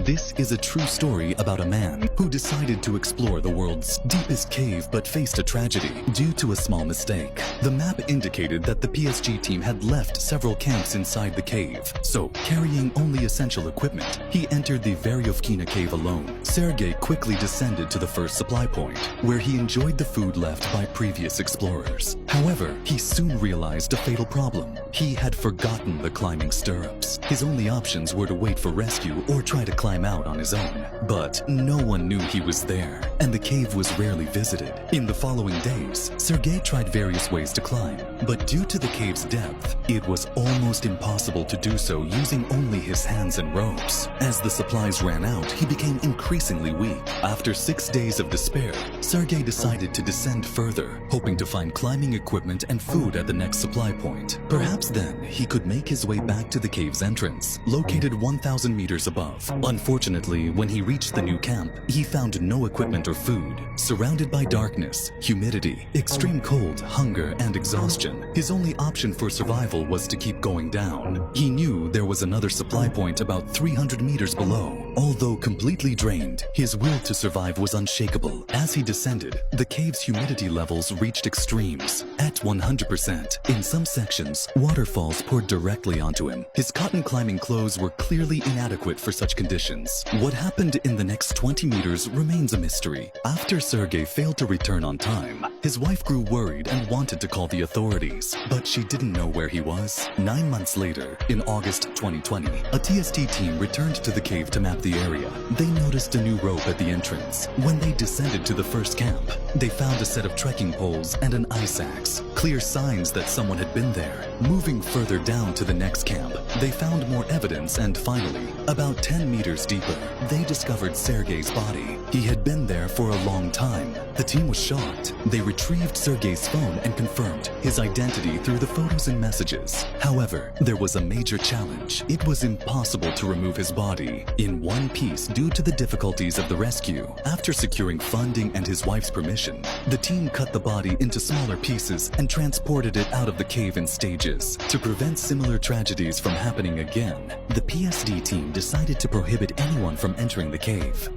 This is a true story about a man who decided to explore the world's deepest cave but faced a tragedy due to a small mistake. The map indicated that the PSG team had left several camps inside the cave, so carrying only essential equipment, he entered the Veryovkina cave alone. Sergei quickly descended to the first supply point, where he enjoyed the food left by previous explorers. However, he soon realized a fatal problem. He had forgotten the climbing stirrups. His only options were to wait for rescue or try to climb out on his own. But no one knew he was there, and the cave was rarely visited. In the following days, Sergei tried various ways to climb, but due to the cave's depth, it was almost impossible to do so using only his hands and ropes. As the supplies ran out, he became increasingly weak. After 6 days of despair, Sergei decided to descend further, hoping to find climbing equipment and food at the next supply point. Perhaps then he could make his way back to the cave's entrance, located 1,000 meters above. Unfortunately, when he reached the new camp, he found no equipment or food. Surrounded by darkness, humidity, extreme cold, hunger, and exhaustion, his only option for survival was to keep going down. He knew there was another supply point about 300 meters below. Although completely drained, his will to survive was unshakable. As he descended, the cave's humidity levels reached extremes. At 100%, in some sections, waterfalls poured directly onto him. His cotton climbing clothes were clearly inadequate for such conditions. What happened in the next 20 meters remains a mystery. After Sergei failed to return on time, his wife grew worried and wanted to call the authorities, but she didn't know where he was. 9 months later, in August 2020, a TST team returned to the cave to map the area. They noticed a new rope at the entrance. When they descended to the first camp, they found a set of trekking poles and an ice axe, clear signs that someone had been there. Moving further down to the next camp, they found more evidence, and finally, about 10 meters deeper, they discovered Sergei's body. He had been there for a long time. The team was shocked. They retrieved Sergei's phone and confirmed his identity through the photos and messages. However, there was a major challenge. It was impossible to remove his body in one piece due to the difficulties of the rescue. After securing funding and his wife's permission, the team cut the body into smaller pieces and transported it out of the cave in stages. To prevent similar tragedies from happening again, the PSD team decided to prohibit anyone from entering the cave.